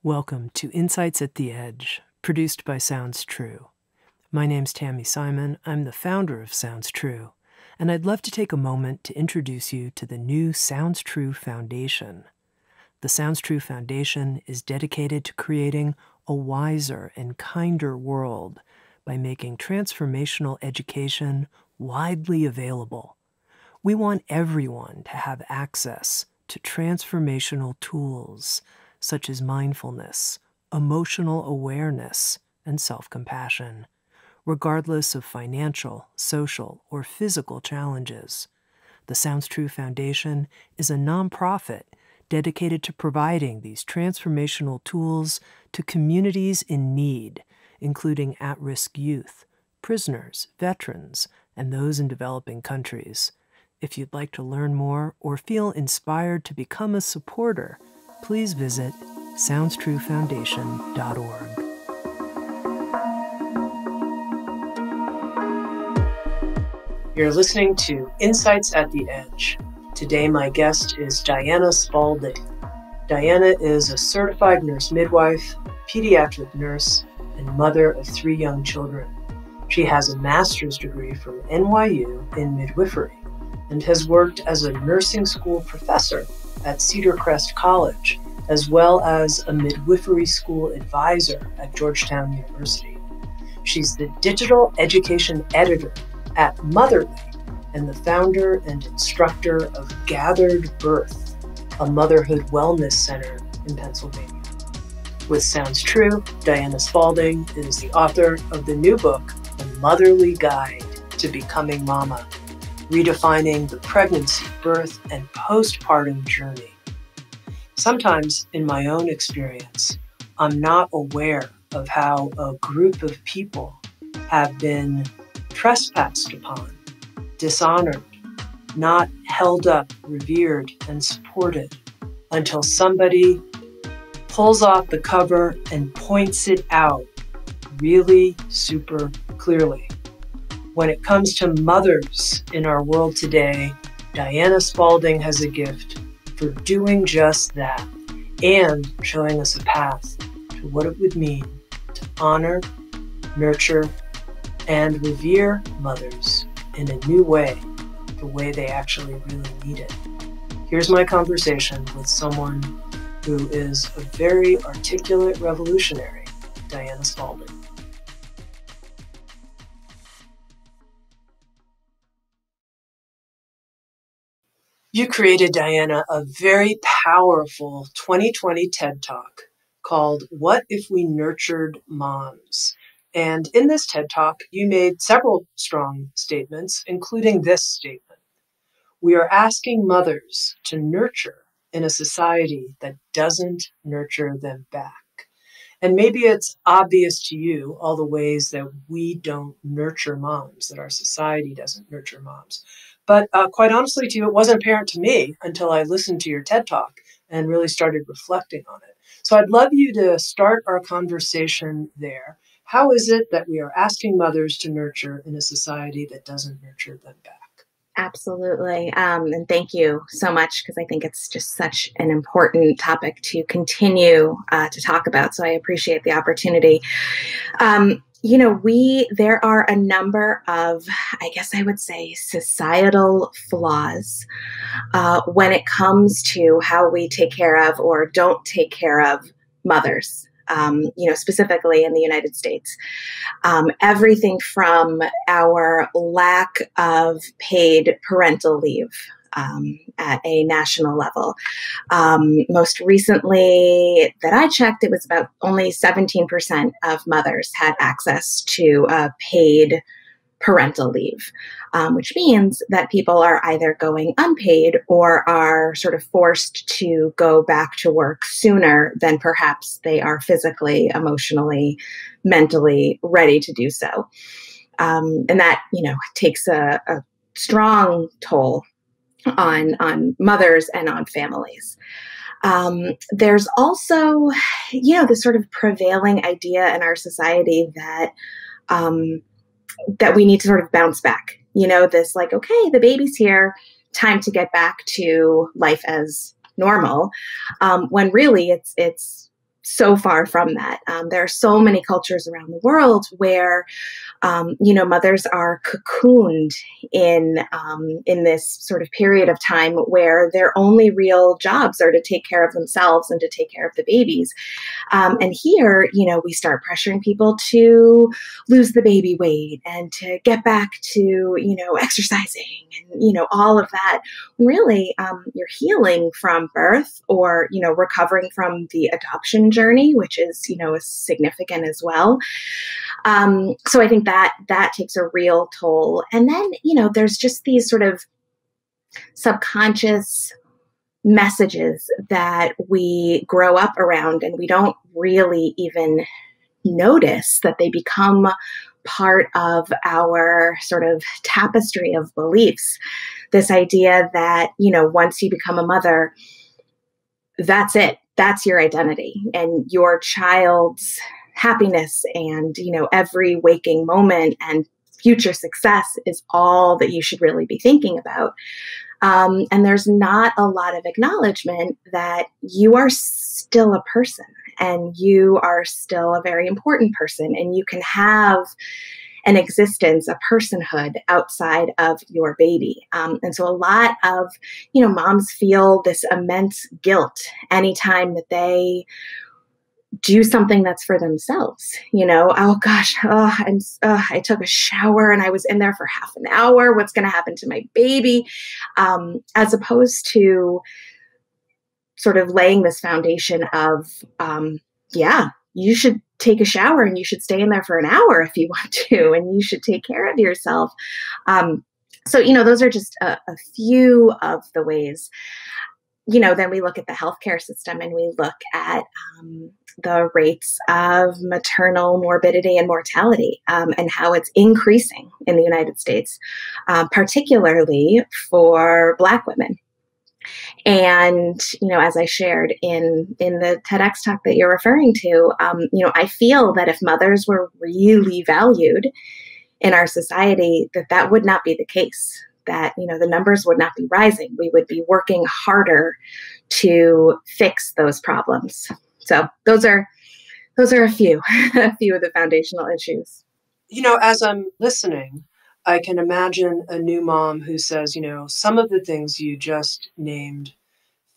Welcome to Insights at the Edge, produced by Sounds True. My name's Tami Simon. I'm the founder of Sounds True, and I'd love to take a moment to introduce you to the new Sounds True Foundation. The Sounds True Foundation is dedicated to creating a wiser and kinder world by making transformational education widely available. We want everyone to have access to transformational tools such as mindfulness, emotional awareness, and self-compassion, regardless of financial, social, or physical challenges. The Sounds True Foundation is a nonprofit dedicated to providing these transformational tools to communities in need, including at-risk youth, prisoners, veterans, and those in developing countries. If you'd like to learn more or feel inspired to become a supporter, please visit SoundsTrueFoundation.org. You're listening to Insights at the Edge. Today my guest is Diana Spalding. Diana is a certified nurse-midwife, pediatric nurse, and mother of 3 young children. She has a master's degree from NYU in midwifery and has worked as a nursing school professor at Cedar Crest College, as well as a midwifery school advisor at Georgetown University. She's the digital education editor at Motherhood and the founder and instructor of Gathered Birth, a motherhood wellness center in Pennsylvania. With Sounds True, Diana Spalding is the author of the new book, The Motherly Guide to Becoming Mama, Redefining the Pregnancy, Birth, and Postpartum Journey. Sometimes, in my own experience, I'm not aware of how a group of people have been trespassed upon, dishonored, not held up, revered, and supported until somebody pulls off the cover and points it out really super clearly. When it comes to mothers in our world today, Diana Spalding has a gift for doing just that and showing us a path to what it would mean to honor, nurture, and revere mothers in a new way, the way they actually really need it. Here's my conversation with someone who is a very articulate revolutionary, Diana Spalding. You created, Diana, a very powerful 2020 TED Talk called What If We Nurtured Moms? And in this TED Talk, you made several strong statements, including this statement. We are asking mothers to nurture in a society that doesn't nurture them back. And maybe it's obvious to you all the ways that we don't nurture moms, that our society doesn't nurture moms. But quite honestly to you, it wasn't apparent to me until I listened to your TED Talk and really started reflecting on it. So I'd love you to start our conversation there. How is it that we are asking mothers to nurture in a society that doesn't nurture them back? Absolutely. And thank you so much, because I think it's just such an important topic to continue to talk about. So I appreciate the opportunity. There are a number of, I guess I would say, societal flaws when it comes to how we take care of or don't take care of mothers. Specifically in the United States. Everything from our lack of paid parental leave at a national level. Most recently that I checked, it was about only 17% of mothers had access to paid parental leave, which means that people are either going unpaid or are sort of forced to go back to work sooner than perhaps they are physically, emotionally, mentally ready to do so. And that, takes a strong toll on mothers and on families. There's also, this sort of prevailing idea in our society that we need to sort of bounce back, this like, okay, the baby's here, time to get back to life as normal. When really it's so far from that. There are so many cultures around the world where, mothers are cocooned in this sort of period of time where their only real jobs are to take care of themselves and to take care of the babies. And here, we start pressuring people to lose the baby weight and to get back to, exercising and, all of that. Really, you're healing from birth or, recovering from the adoption journey, which is, is significant as well. So I think that takes a real toll. And then, there's just these sort of subconscious messages that we grow up around and we don't really even notice that they become part of our sort of tapestry of beliefs. This idea that, once you become a mother, that's it. That's your identity, and your child's happiness and, every waking moment and future success is all that you should really be thinking about. And there's not a lot of acknowledgement that you are still a person and you are still a very important person, and you can have an existence, a personhood outside of your baby. And so a lot of, moms feel this immense guilt anytime that they do something that's for themselves. Oh gosh, I took a shower and I was in there for half an hour. What's going to happen to my baby? As opposed to sort of laying this foundation of, you should take a shower and you should stay in there for an hour if you want to, and you should take care of yourself. So those are just a few of the ways. Then we look at the healthcare system and we look at the rates of maternal morbidity and mortality and how it's increasing in the United States, particularly for Black women. And, as I shared in the TEDx talk that you're referring to, I feel that if mothers were really valued in our society, that would not be the case. That, the numbers would not be rising. We would be working harder to fix those problems. So those are a few of the foundational issues. As I'm listening, I can imagine a new mom who says, some of the things you just named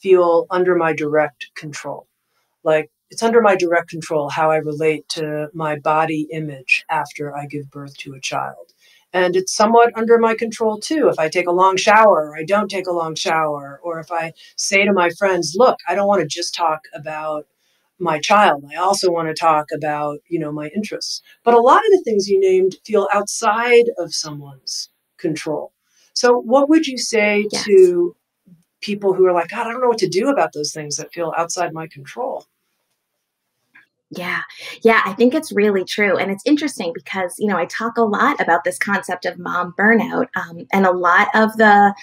feel under my direct control. Like, it's under my direct control how I relate to my body image after I give birth to a child. And it's somewhat under my control too. If I take a long shower or I don't take a long shower, or if I say to my friends, look, I don't want to just talk about my child. I also want to talk about, my interests. But a lot of the things you named feel outside of someone's control. So what would you say to people who are like, God, I don't know what to do about those things that feel outside my control? Yeah, I think it's really true. And it's interesting because, I talk a lot about this concept of mom burnout. And a lot of the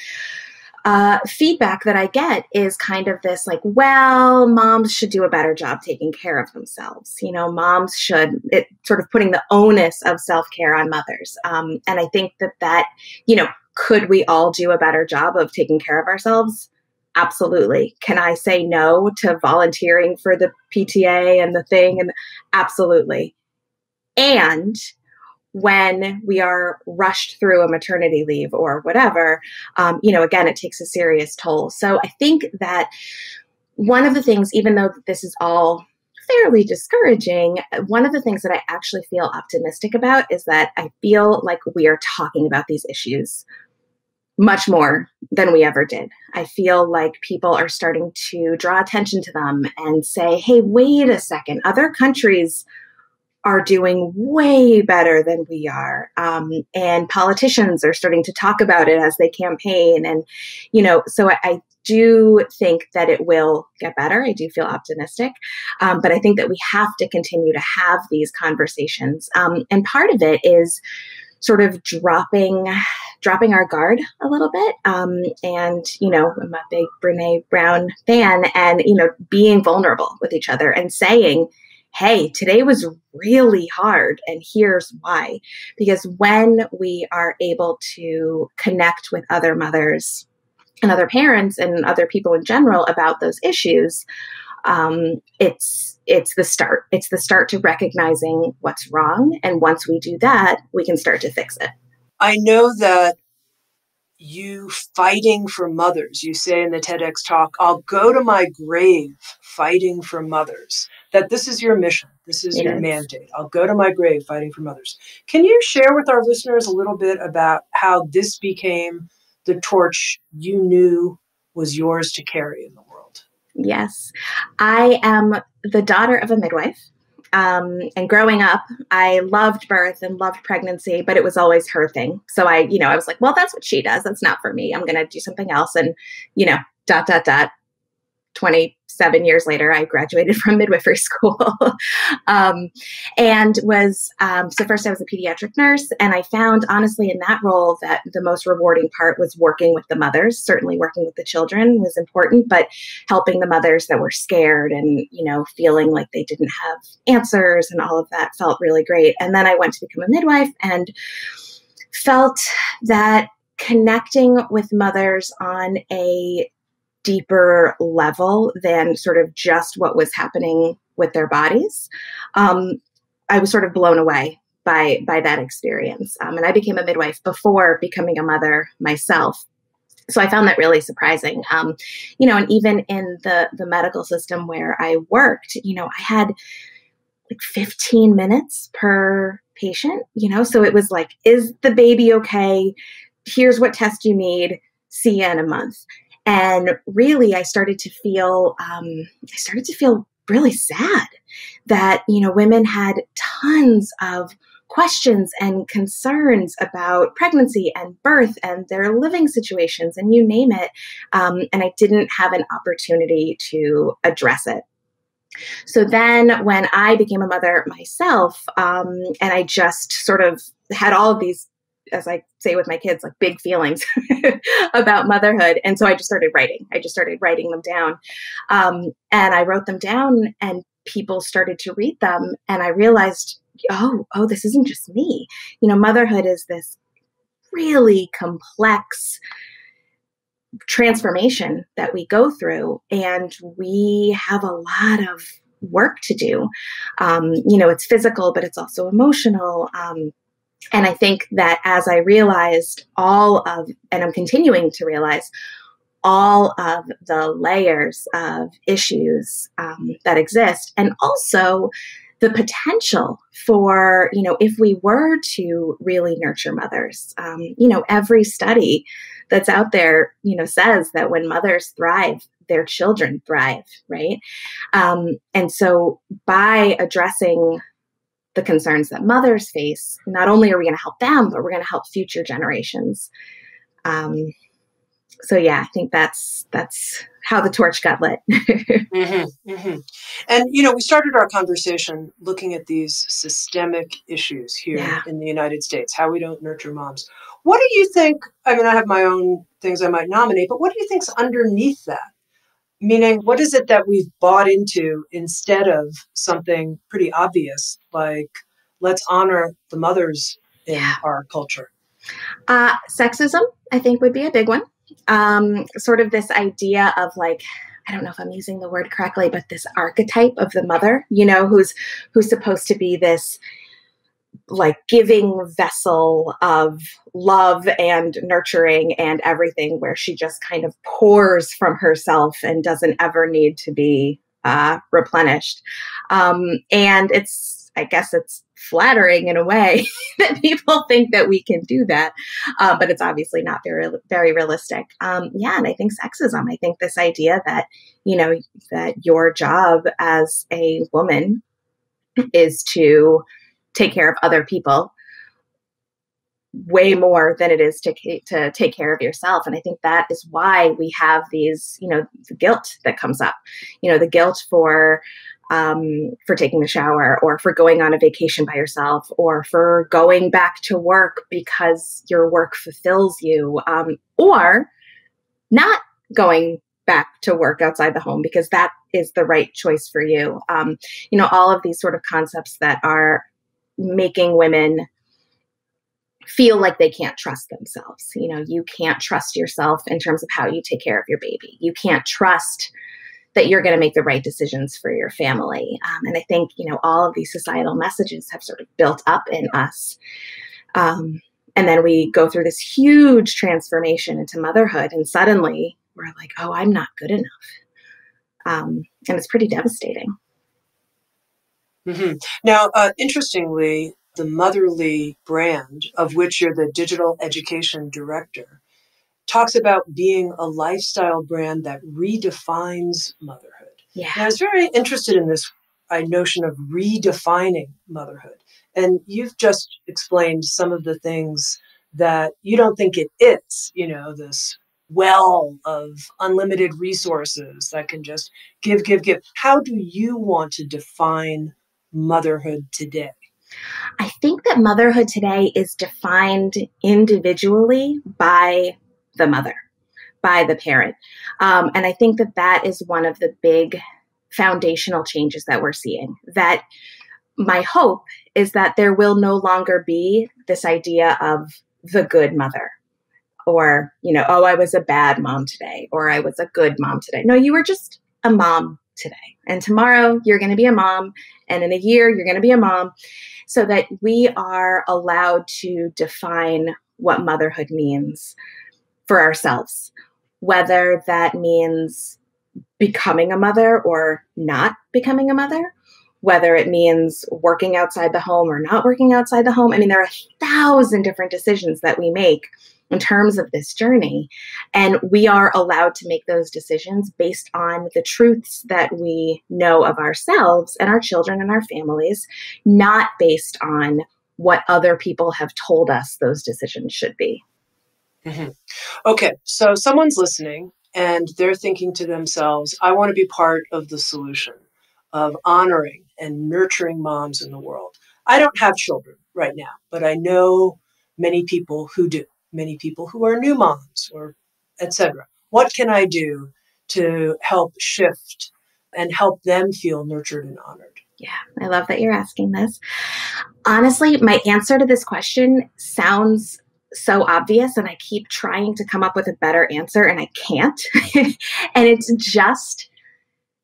feedback that I get is kind of this like, well, moms should do a better job taking care of themselves. Moms should, sort of putting the onus of self-care on mothers. And I think that, could we all do a better job of taking care of ourselves? Absolutely. Can I say no to volunteering for the PTA and the thing? And absolutely. And when we are rushed through a maternity leave or whatever, again, it takes a serious toll. So I think that one of the things, even though this is all fairly discouraging, one of the things that I actually feel optimistic about is that I feel like we are talking about these issues much more than we ever did. I feel like people are starting to draw attention to them and say, hey, wait a second, other countries are doing way better than we are. And politicians are starting to talk about it as they campaign. And, so I do think that it will get better. I do feel optimistic. But I think that we have to continue to have these conversations. And part of it is sort of dropping our guard a little bit. And, I'm a big Brene Brown fan, and, being vulnerable with each other and saying, hey, today was really hard and here's why. Because when we are able to connect with other mothers and other parents and other people in general about those issues, It's the start. It's the start to recognizing what's wrong. And once we do that, we can start to fix it. I know that you fighting for mothers, you say in the TEDx talk, I'll go to my grave fighting for mothers, that this is your mission. This is your mandate. I'll go to my grave fighting for mothers. Can you share with our listeners a little bit about how this became the torch you knew was yours to carry in the world? Yes. I am the daughter of a midwife. And growing up, I loved birth and loved pregnancy, but it was always her thing. So I was like, well, that's what she does. That's not for me. I'm going to do something else. And, 27 years later, I graduated from midwifery school and was, so first I was a pediatric nurse, and I found honestly in that role that the most rewarding part was working with the mothers. Certainly working with the children was important, but helping the mothers that were scared and, feeling like they didn't have answers and all of that felt really great. And then I went to become a midwife and felt that connecting with mothers on a deeper level than sort of just what was happening with their bodies. I was sort of blown away by that experience. And I became a midwife before becoming a mother myself. So I found that really surprising. And even in the medical system where I worked, I had like 15 minutes per patient, so it was like, is the baby okay? Here's what test you need. See you in a month. And really, I started to feel really sad that, women had tons of questions and concerns about pregnancy and birth and their living situations and you name it. And I didn't have an opportunity to address it. So then when I became a mother myself, and I just sort of had all of these, as I say with my kids, like big feelings about motherhood. And so I just started writing. I just started writing them down. And I wrote them down and people started to read them. And I realized, oh, this isn't just me. Motherhood is this really complex transformation that we go through. And we have a lot of work to do. It's physical, but it's also emotional. And I think that as I realized and I'm continuing to realize all of the layers of issues that exist, and also the potential for, if we were to really nurture mothers, every study that's out there, says that when mothers thrive, their children thrive, right? And so by addressing the concerns that mothers face, not only are we going to help them, but we're going to help future generations. So yeah, I think that's how the torch got lit. Mm-hmm, mm-hmm. And, we started our conversation looking at these systemic issues here in the United States, how we don't nurture moms. What do you think? I mean, I have my own things I might nominate, but what do you think's underneath that? Meaning, what is it that we've bought into instead of something pretty obvious, like let's honor the mothers in our culture? Sexism, I think, would be a big one. Sort of this idea of like, I don't know if I'm using the word correctly, but this archetype of the mother, who's supposed to be this like giving vessel of love and nurturing and everything, where she just kind of pours from herself and doesn't ever need to be replenished. And I guess it's flattering in a way that people think that we can do that, but it's obviously not very, very realistic. And I think sexism. I think this idea that that your job as a woman is to take care of other people way more than it is to take care of yourself. And I think that is why we have these, the guilt that comes up, the guilt for taking the shower, or for going on a vacation by yourself, or for going back to work because your work fulfills you, or not going back to work outside the home because that is the right choice for you. All of these sort of concepts that are making women feel like they can't trust themselves. You can't trust yourself in terms of how you take care of your baby. You can't trust that you're going to make the right decisions for your family. And I think, all of these societal messages have sort of built up in us. And then we go through this huge transformation into motherhood, and suddenly we're like, oh, I'm not good enough. And it's pretty devastating. Mm-hmm. Now, interestingly, the Motherly brand, of which you're the digital education director, talks about being a lifestyle brand that redefines motherhood. Yeah. And I was very interested in this notion of redefining motherhood. And you've just explained some of the things that you don't think it is, this well of unlimited resources that can just give. How do you want to define motherhood today? I think that motherhood today is defined individually by the mother, by the parent. And I think that that is one of the big foundational changes that we're seeing. That my hope is that there will no longer be this idea of the good mother, or, oh, I was a bad mom today, or I was a good mom today. No, you were just a mom today. And tomorrow you're going to be a mom. And in a year, you're going to be a mom. So that we are allowed to define what motherhood means for ourselves, whether that means becoming a mother or not becoming a mother, whether it means working outside the home or not working outside the home. I mean, there are 1,000 different decisions that we make in terms of this journey. And we are allowed to make those decisions based on the truths that we know of ourselves and our children and our families, not based on what other people have told us those decisions should be. Mm-hmm. Okay, so someone's listening and they're thinking to themselves, I want to be part of the solution of honoring and nurturing moms in the world. I don't have children right now, but I know many people who do, many people who are new moms or etc. What can I do to help shift and help them feel nurtured and honored? Yeah, I love that you're asking this. Honestly, my answer to this question sounds so obvious, and I keep trying to come up with a better answer, and I can't. And it's just,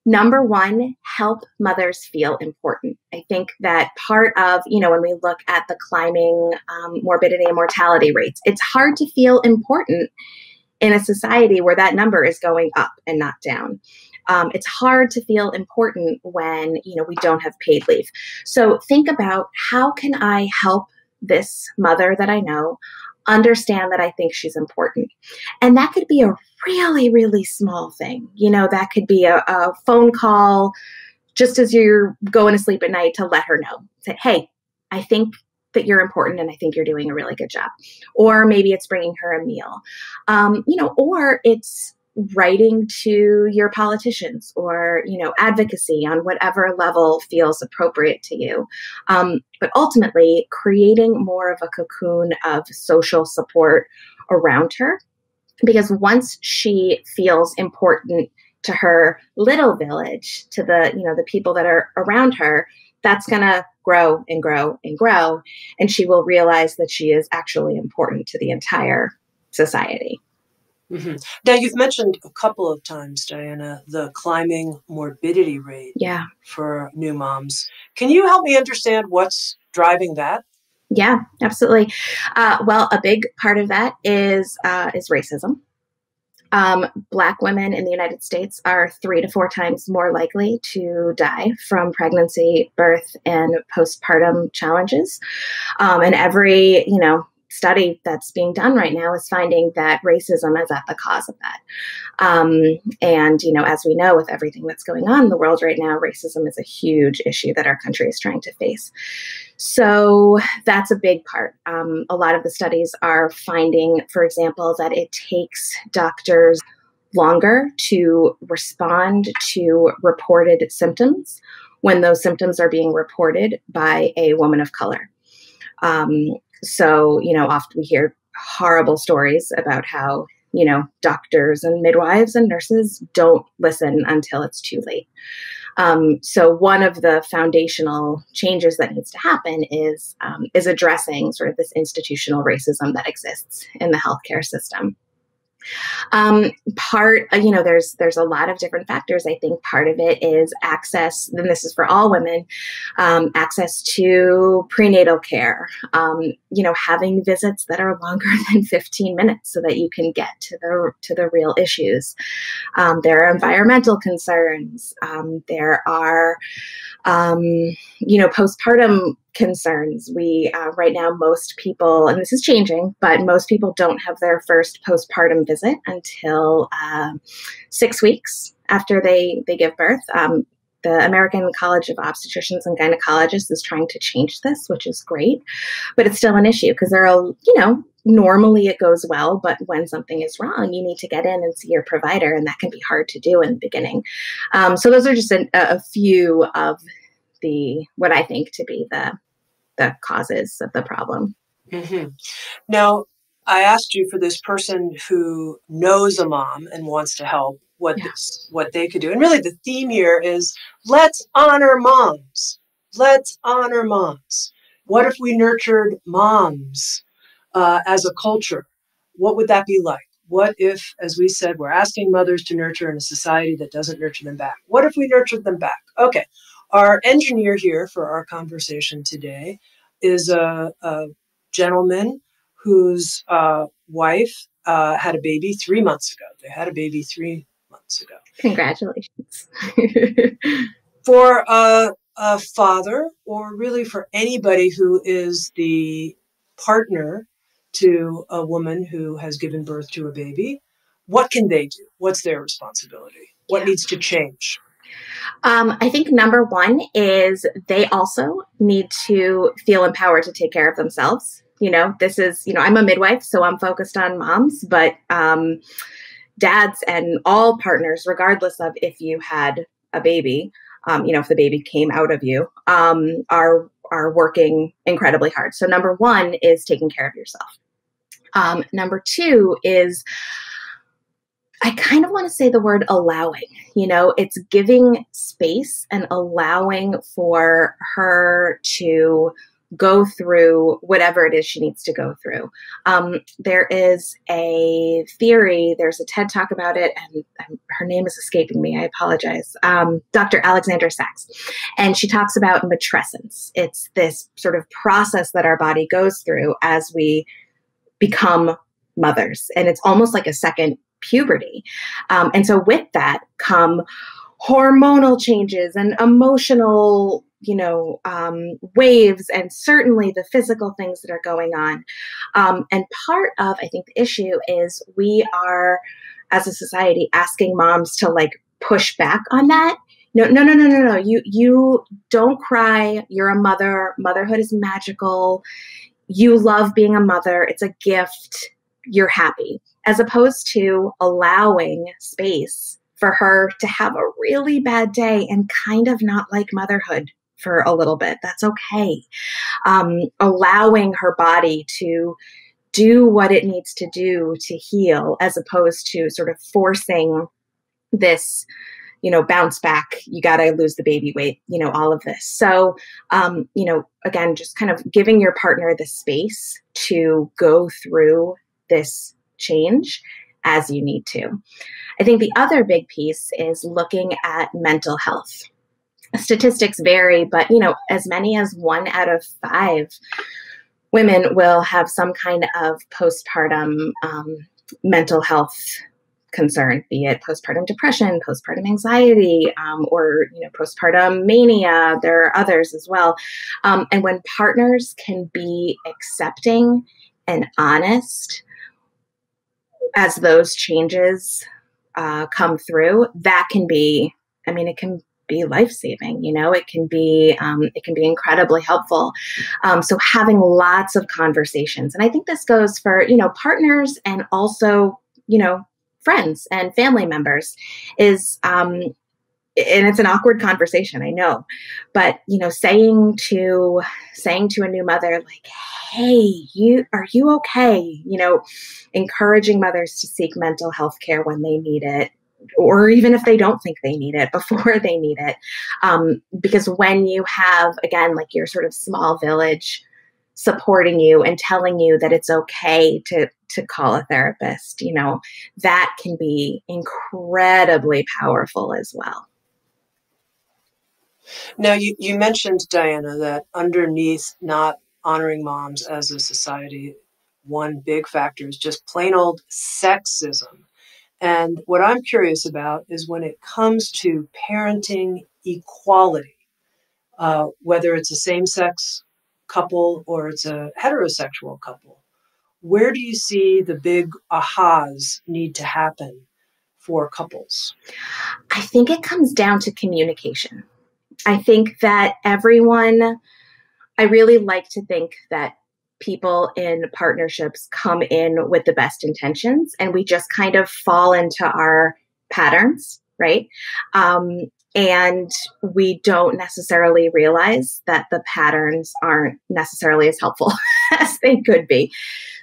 number one, help mothers feel important. I think that part of, when we look at the climbing morbidity and mortality rates, it's hard to feel important in a society where that number is going up and not down. It's hard to feel important when, we don't have paid leave. So think about, how can I help this mother that I know understand that I think she's important? And that could be a really, really small thing. That could be a phone call just as you're going to sleep at night to let her know. Say, hey, I think that you're important and I think you're doing a really good job. Or maybe it's bringing her a meal, or it's writing to your politicians or, advocacy on whatever level feels appropriate to you. But ultimately, creating more of a cocoon of social support around her, because once she feels important to her little village, to the people that are around her, that's going to grow and grow and grow. And she will realize that she is actually important to the entire society. Mm-hmm. Now, you've mentioned a couple of times, Diana, the climbing morbidity rate for new moms. Can you help me understand what's driving that? Yeah, absolutely. Well, a big part of that is racism. Black women in the United States are 3 to 4 times more likely to die from pregnancy, birth, and postpartum challenges. And every, study that's being done right now is finding that racism is at the cause of that. And, as we know, with everything that's going on in the world right now, racism is a huge issue that our country is trying to face. So that's a big part. A lot of the studies are finding, for example, that it takes doctors longer to respond to reported symptoms when those symptoms are being reported by a woman of color. So, often we hear horrible stories about how, doctors and midwives and nurses don't listen until it's too late. So one of the foundational changes that needs to happen is addressing sort of this institutional racism that exists in the healthcare system. There's a lot of different factors. I think part of it is access, and this is for all women, access to prenatal care, having visits that are longer than 15 minutes so that you can get to the real issues. There are environmental concerns. There are, postpartum concerns. We, right now, most people, and this is changing, but most people don't have their first postpartum visit until 6 weeks after they give birth. The American College of Obstetricians and Gynecologists is trying to change this, which is great, but it's still an issue because normally it goes well, but when something is wrong, you need to get in and see your provider, and that can be hard to do in the beginning. So those are just a few of what I think to be the causes of the problem. Mm-hmm. Now, I asked you for this person who knows a mom and wants to help, what they could do. And really the theme here is let's honor moms. Let's honor moms. What if we nurtured moms as a culture? What would that be like? What if, as we said, we're asking mothers to nurture in a society that doesn't nurture them back? What if we nurtured them back? Okay. Our engineer here for our conversation today is a gentleman whose wife had a baby 3 months ago. They had a baby 3 months ago. Congratulations. For a father, or really for anybody who is the partner to a woman who has given birth to a baby, what can they do? What's their responsibility? What needs to change? I think number one is they also need to feel empowered to take care of themselves. This is, I'm a midwife, so I'm focused on moms, but dads and all partners, regardless of if you had a baby, if the baby came out of you, are working incredibly hard. So number one is taking care of yourself. Number two is, I kind of want to say the word allowing. It's giving space and allowing for her to go through whatever it is she needs to go through. There is a theory, there's a TED Talk about it, and her name is escaping me, I apologize, Dr. Alexandra Sachs. And she talks about matrescence. It's this sort of process that our body goes through as we become mothers. And it's almost like a second puberty. And so with that come hormonal changes and emotional, waves, and certainly the physical things that are going on. And part of, I think, the issue is we are, as a society, asking moms to push back on that. No. You don't cry. You're a mother. Motherhood is magical. You love being a mother. It's a gift. You're happy. As opposed to allowing space for her to have a really bad day and kind of not like motherhood for a little bit. That's okay. Allowing her body to do what it needs to do to heal, as opposed to sort of forcing this, bounce back, you got to lose the baby weight, all of this. So, again, just kind of giving your partner the space to go through this change as you need to. I think the other big piece is looking at mental health. Statistics vary, but, as many as 1 out of 5 women will have some kind of postpartum mental health concern, be it postpartum depression, postpartum anxiety, or, postpartum mania. There are others as well. And when partners can be accepting and honest as those changes come through, that can be, it can be life-saving, it can be incredibly helpful. So having lots of conversations, and I think this goes for, partners and also, friends and family members, is, and it's an awkward conversation, I know, but, saying to a new mother, hey, are you okay? Encouraging mothers to seek mental health care when they need it, or even if they don't think they need it, before they need it. Because when you have, again, your sort of small village supporting you and telling you that it's okay to call a therapist, that can be incredibly powerful as well. Now, you mentioned, Diana, that underneath not honoring moms as a society, one big factor is just plain old sexism. And what I'm curious about is when it comes to parenting equality, whether it's a same-sex couple or it's a heterosexual couple, where do you see the big ahas need to happen for couples? I think it comes down to communication. I think that I really like to think that people in partnerships come in with the best intentions and we just kind of fall into our patterns, right? And we don't necessarily realize that the patterns aren't necessarily as helpful as they could be.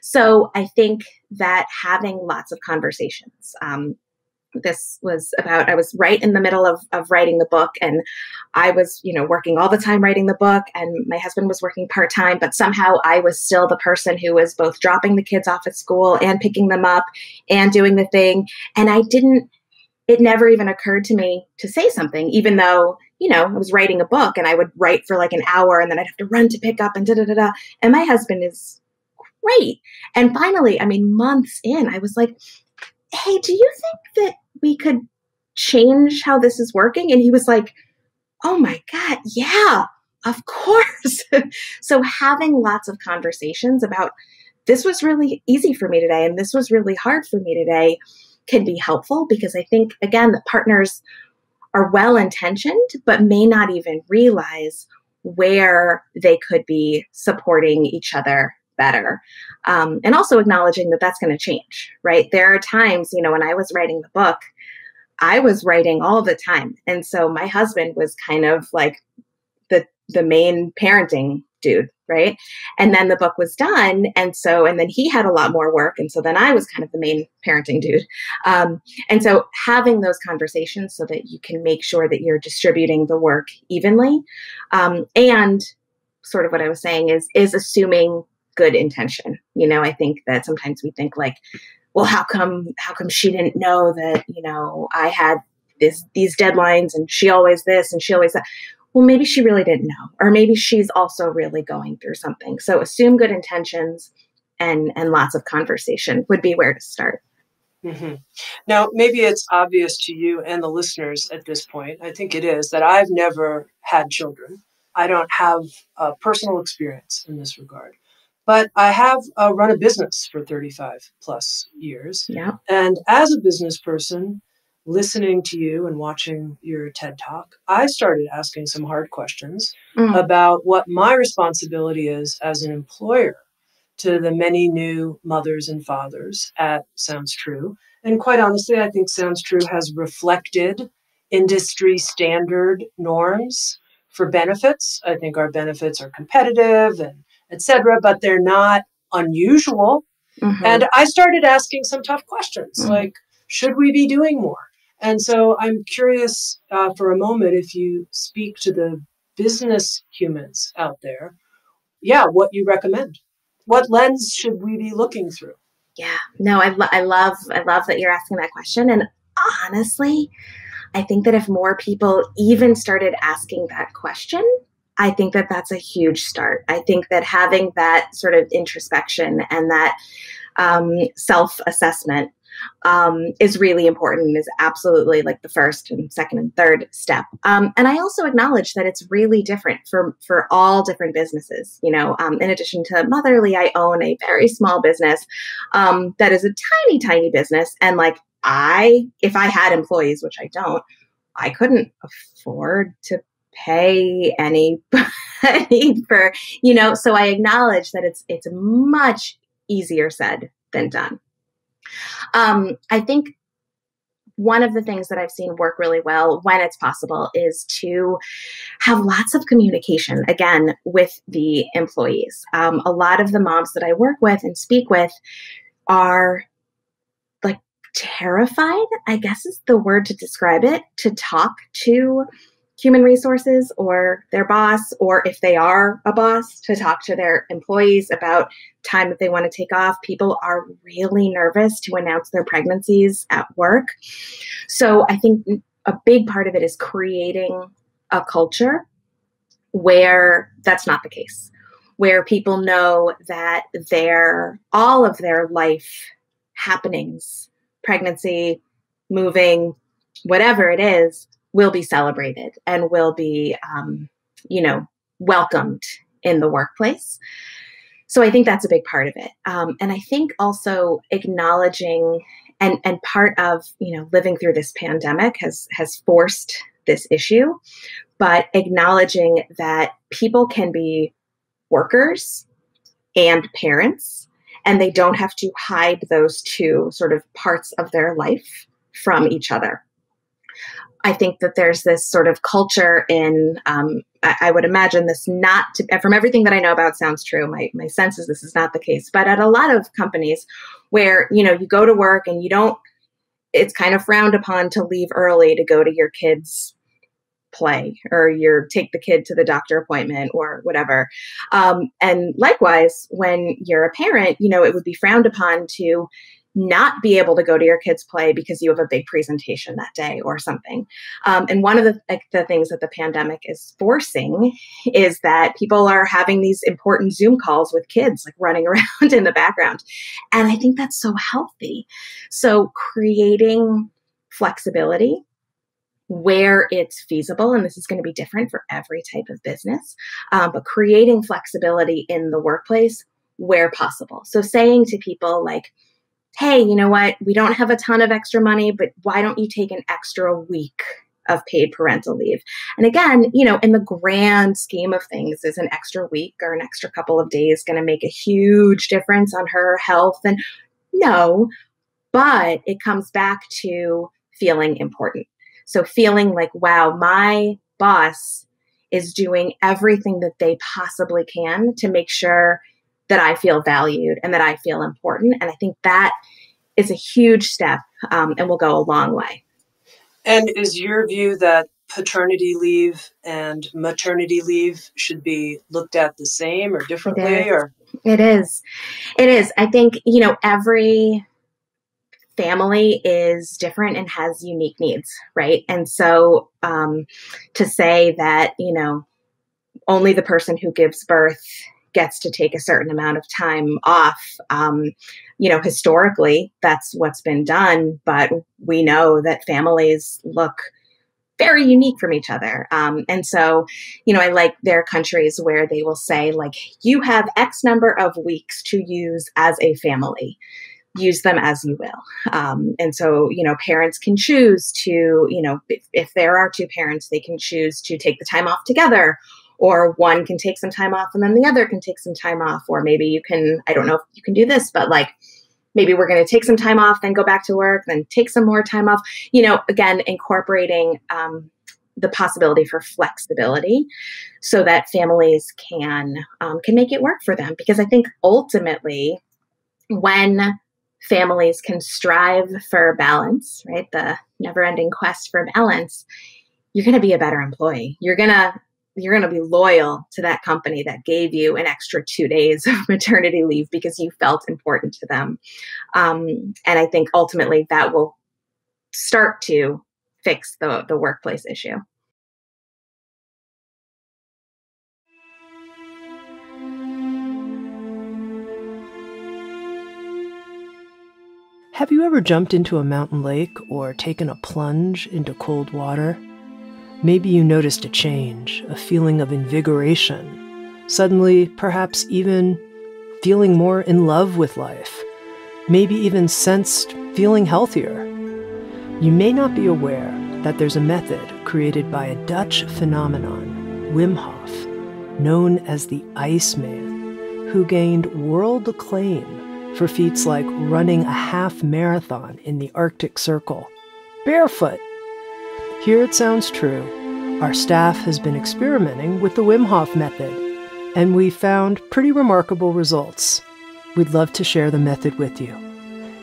So I think that having lots of conversations, this was about, I was right in the middle of writing the book, and I was, working all the time writing the book, and my husband was working part-time, but somehow I was still the person who was both dropping the kids off at school and picking them up and doing the thing. And it never even occurred to me to say something, even though, I was writing a book and I would write for like an hour and then I'd have to run to pick up and da-da-da-da. And my husband is great. And finally, months in, I was like, hey, do you think that we could change how this is working? And he was like, oh my God, yeah, of course. So having lots of conversations about this was really easy for me today and this was really hard for me today can be helpful, because I think, again, that partners are well-intentioned, but may not even realize where they could be supporting each other better. And also acknowledging that that's going to change, right? There are times, when I was writing the book, I was writing all the time. And so my husband was kind of like the main parenting dude, right? And then the book was done. And then he had a lot more work. And so then I was kind of the main parenting dude. And so having those conversations so that you can make sure that you're distributing the work evenly. And sort of what I was saying is assuming good intention. I think that sometimes we think like, well, how come she didn't know that, I had these deadlines and she always this and she always that. Well, maybe she really didn't know, or maybe she's also really going through something. So assume good intentions and lots of conversation would be where to start. Mm-hmm. Now, maybe it's obvious to you and the listeners at this point, I think it is, that I've never had children. I don't have a personal experience in this regard. But I have run a business for 35 plus years. Yeah. And as a business person, listening to you and watching your TED Talk, I started asking some hard questions about what my responsibility is as an employer to the many new mothers and fathers at Sounds True. And quite honestly, I think Sounds True has reflected industry standard norms for benefits. I think our benefits are competitive and etc., but they're not unusual. Mm-hmm. And I started asking some tough questions, like, should we be doing more? And so I'm curious for a moment if you speak to the business humans out there, what you recommend. What lens should we be looking through? Yeah, no, I love that you're asking that question. And honestly, I think that if more people even started asking that question, I think that that's a huge start. I think that having that sort of introspection and that self-assessment is really important and is absolutely like the first and second and third step. And I also acknowledge that it's really different for all different businesses. In addition to Motherly, I own a very small business that is a tiny, tiny business. And like if I had employees, which I don't, I couldn't afford to pay anybody for, so I acknowledge that it's much easier said than done. I think one of the things that I've seen work really well when it's possible is to have lots of communication, again, with the employees. A lot of the moms that I work with and speak with are like terrified, I guess is the word to describe it, to talk to human resources or their boss, or if they are a boss, to talk to their employees about time that they want to take off. People are really nervous to announce their pregnancies at work. So I think a big part of it is creating a culture where that's not the case, where people know that all of their life happenings, pregnancy, moving, whatever it is, will be celebrated and will be, welcomed in the workplace. So I think that's a big part of it. And I think also acknowledging and part of, living through this pandemic has forced this issue, but acknowledging that people can be workers and parents, and they don't have to hide those two sort of parts of their life from each other. I think that there's this sort of culture in, I would imagine this not to, from everything that I know about sounds true. My sense is this is not the case, but at a lot of companies where, you go to work and it's kind of frowned upon to leave early to go to your kid's play or take the kid to the doctor appointment or whatever. And likewise, when you're a parent, it would be frowned upon to not be able to go to your kid's play because you have a big presentation that day or something. And one of the things that the pandemic is forcing is that people are having these important Zoom calls with kids like running around in the background. And I think that's so healthy. So creating flexibility where it's feasible, and this is going to be different for every type of business, but creating flexibility in the workplace where possible. So saying to people like, hey, you know what? We don't have a ton of extra money, but why don't you take an extra week of paid parental leave? And again, in the grand scheme of things, is an extra week or an extra couple of days going to make a huge difference on her health? And no, but it comes back to feeling important. So feeling like, wow, my boss is doing everything that they possibly can to make sure that I feel valued and that I feel important. And I think that is a huge step and will go a long way. And is your view that paternity leave and maternity leave should be looked at the same or differently? It is. I think, every family is different and has unique needs, right? And so to say that, only the person who gives birth gets to take a certain amount of time off. Historically, that's what's been done, but we know that families look very unique from each other. And so, I like there are countries where they will say, like, you have X number of weeks to use as a family. Use them as you will. And so, parents can choose to, if there are two parents, they can choose to take the time off together. Or one can take some time off and then the other can take some time off. Or maybe you can, I don't know if you can do this, but like maybe we're going to take some time off, then go back to work, then take some more time off. Again, incorporating the possibility for flexibility so that families can make it work for them. Because I think ultimately when families can strive for balance, right, the never-ending quest for balance, you're going to be a better employee. You're going to be loyal to that company that gave you an extra 2 days of maternity leave because you felt important to them. And I think ultimately that will start to fix the workplace issue. Have you ever jumped into a mountain lake or taken a plunge into cold water? Maybe you noticed a change, a feeling of invigoration, suddenly perhaps even feeling more in love with life, maybe even sensed feeling healthier. You may not be aware that there's a method created by a Dutch phenomenon, Wim Hof, known as the Iceman, who gained world acclaim for feats like running a half marathon in the Arctic Circle, barefoot. Here it sounds true. Our staff has been experimenting with the Wim Hof method, and we found pretty remarkable results. We'd love to share the method with you.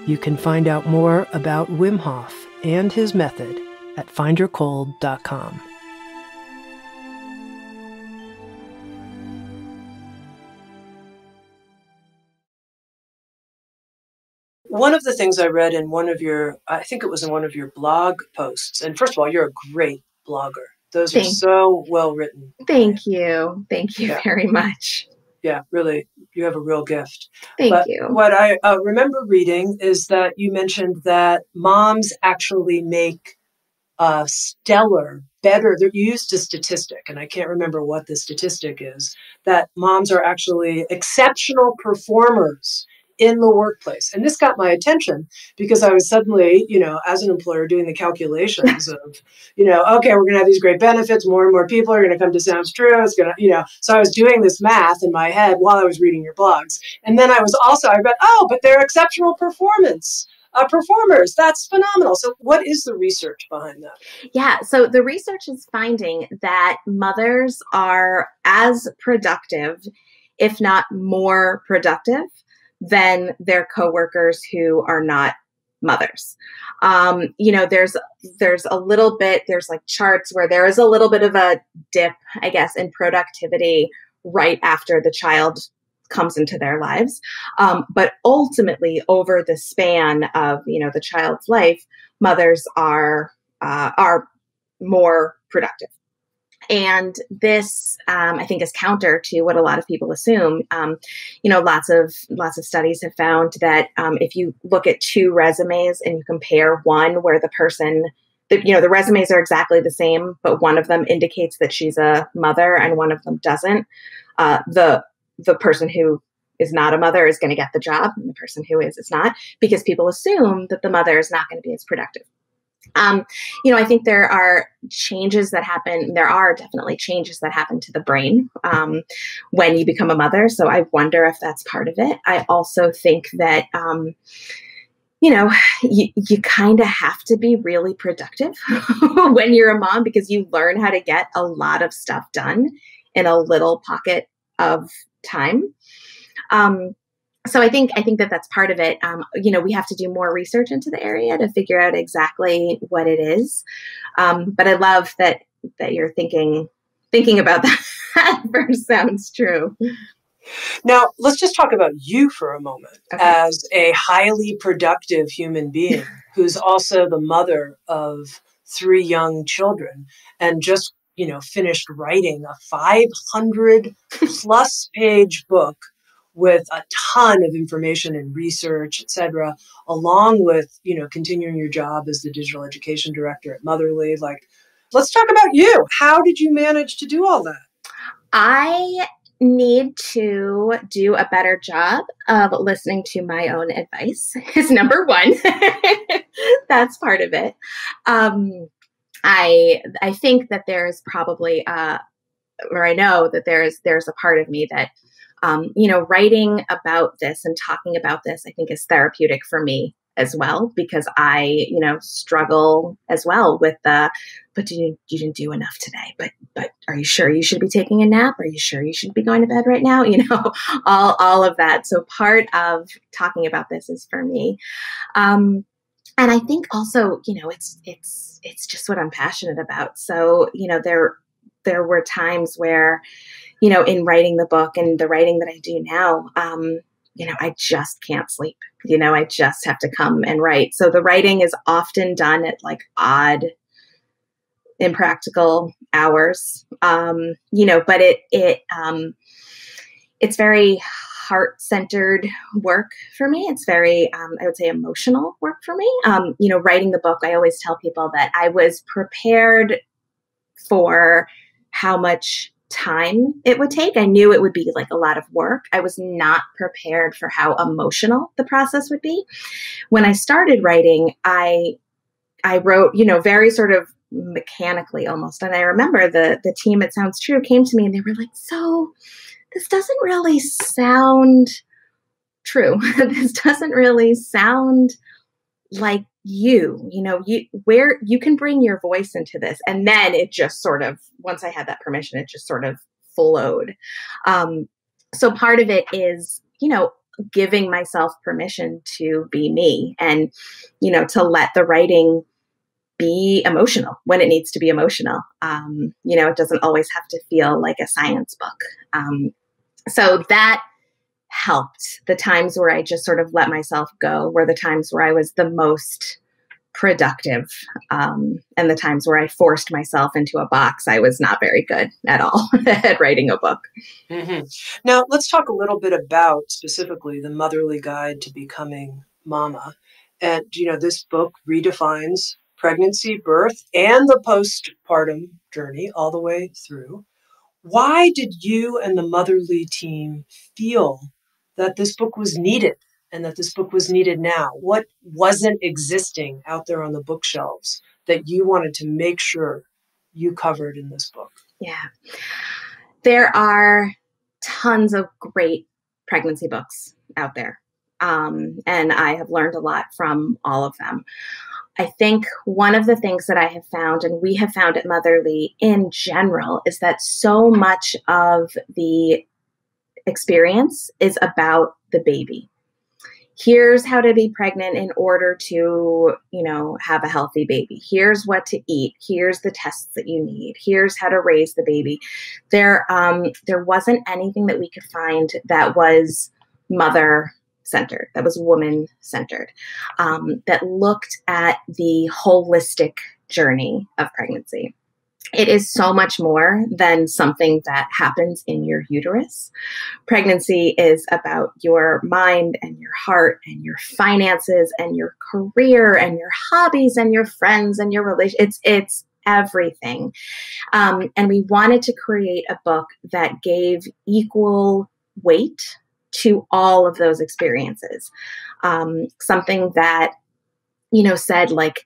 You can find out more about Wim Hof and his method at findyourcold.com. One of the things I read in I think it was in one of your blog posts, and first of all, you're a great blogger. Those are so well written. Thank you. Thank you very much. Yeah, really, you have a real gift. Thank you. What I remember reading is that you mentioned that moms actually make stellar, better. You used a statistic, and I can't remember what the statistic is, that moms are actually exceptional performers in the workplace. And this got my attention because I was suddenly, as an employer doing the calculations of, okay, we're going to have these great benefits. More and more people are going to come to Sounds True. It's going to, so I was doing this math in my head while I was reading your blogs. And then I read, but they're exceptional performers. That's phenomenal. So what is the research behind that? Yeah. So the research is finding that mothers are as productive, if not more productive, than their coworkers who are not mothers. There's a little bit, there's like charts where there is a little bit of a dip, I guess, in productivity right after the child comes into their lives. But ultimately, over the span of, the child's life, mothers are more productive. And this, I think, is counter to what a lot of people assume. Lots of studies have found that if you look at two resumes and you compare one where the resumes are exactly the same, but one of them indicates that she's a mother and one of them doesn't, the person who is not a mother is going to get the job, and the person who is not, because people assume that the mother is not going to be as productive. I think there are changes that happen. There are definitely changes that happen to the brain when you become a mother. So I wonder if that's part of it. I also think that, you kind of have to be really productive when you're a mom, because you learn how to get a lot of stuff done in a little pocket of time. So I think that that's part of it. We have to do more research into the area to figure out exactly what it is. But I love that you're thinking about that for Sounds True. Now, let's just talk about you for a moment as a highly productive human being who's also the mother of 3 young children and just, finished writing a 500 plus page book with a ton of information and research, et cetera, along with, continuing your job as the digital education director at Motherly. Let's talk about you. How did you manage to do all that? I need to do a better job of listening to my own advice is number one. That's part of it. I think that there's probably, or I know that there's a part of me that, writing about this and talking about this, I think is therapeutic for me as well, because I, struggle as well with but you didn't do enough today, but are you sure you should be taking a nap? Are you sure you should be going to bed right now? All of that. So part of talking about this is for me. And I think also, it's just what I'm passionate about. So, there were times where, in writing the book and the writing that I do now, I just can't sleep. I just have to come and write. So the writing is often done at like odd, impractical hours, but it's very heart-centered work for me. It's very, I would say, emotional work for me. Writing the book, I always tell people that I was prepared for how much time it would take. I knew it would be like a lot of work. I was not prepared for how emotional the process would be. When I started writing, I wrote, very sort of mechanically almost. And I remember the team at Sounds True came to me and they were like, so this doesn't really sound true. This doesn't really sound like where you can bring your voice into this. And then it just sort of, once I had that permission, it just sort of flowed. So part of it is, giving myself permission to be me and, to let the writing be emotional when it needs to be emotional. It doesn't always have to feel like a science book. So that helped. The times where I just sort of let myself go were the times where I was the most productive. And the times where I forced myself into a box, I was not very good at all at writing a book. Mm-hmm. Now, let's talk a little bit about specifically the Motherly Guide to Becoming Mama. And, this book redefines pregnancy, birth, and the postpartum journey all the way through. Why did you and the Motherly team feel that this book was needed and that this book was needed now? What wasn't existing out there on the bookshelves that you wanted to make sure you covered in this book? Yeah. There are tons of great pregnancy books out there. And I have learned a lot from all of them. I think one of the things that I have found, and we have found at Motherly in general, is that so much of the experience is about the baby. Here's how to be pregnant in order to, have a healthy baby. Here's what to eat. Here's the tests that you need. Here's how to raise the baby. There wasn't anything that we could find that was mother-centered, that was woman-centered, that looked at the holistic journey of pregnancy. It is so much more than something that happens in your uterus. Pregnancy is about your mind and your heart and your finances and your career and your hobbies and your friends and your relations. It's everything. And we wanted to create a book that gave equal weight to all of those experiences. Something that, said like,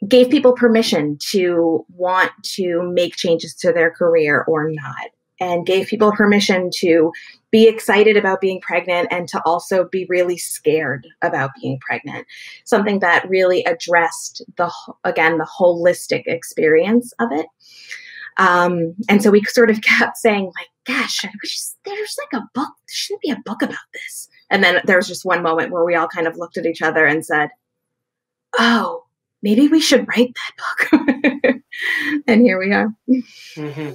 gave people permission to want to make changes to their career or not, and gave people permission to be excited about being pregnant and to also be really scared about being pregnant. Something that really addressed the holistic experience of it. And so we sort of kept saying like, gosh, there's like a book, there shouldn't be a book about this. And then there was just one moment where we all kind of looked at each other and said, oh, maybe we should write that book. And here we are. Mm-hmm.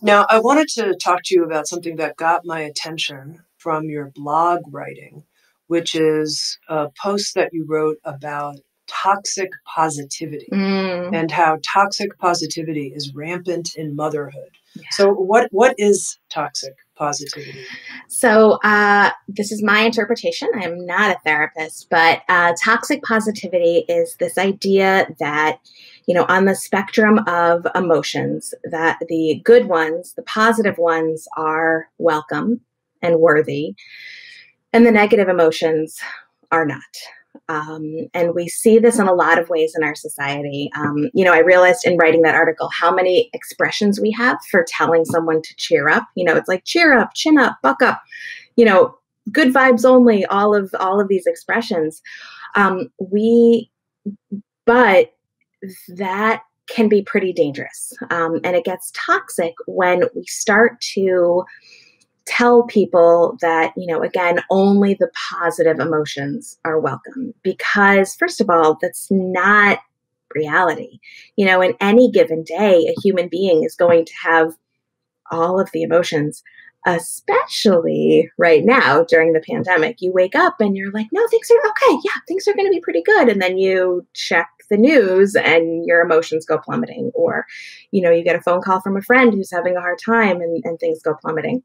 Now, I wanted to talk to you about something that got my attention from your blog writing, which is a post that you wrote about toxic positivity and how toxic positivity is rampant in motherhood. Yeah. So what is toxic positivity? So this is my interpretation. I'm not a therapist, but toxic positivity is this idea that, on the spectrum of emotions, that the good ones, the positive ones are welcome and worthy, and the negative emotions are not. And we see this in a lot of ways in our society. I realized in writing that article how many expressions we have for telling someone to cheer up. It's like cheer up, chin up, buck up, good vibes only, all of these expressions. But that can be pretty dangerous. And it gets toxic when we start to tell people that, again, only the positive emotions are welcome. Because first of all, that's not reality. In any given day, a human being is going to have all of the emotions, especially right now during the pandemic. You wake up and you're like, no, things are okay. Yeah, things are going to be pretty good. And then you check the news and your emotions go plummeting. Or, you get a phone call from a friend who's having a hard time and things go plummeting.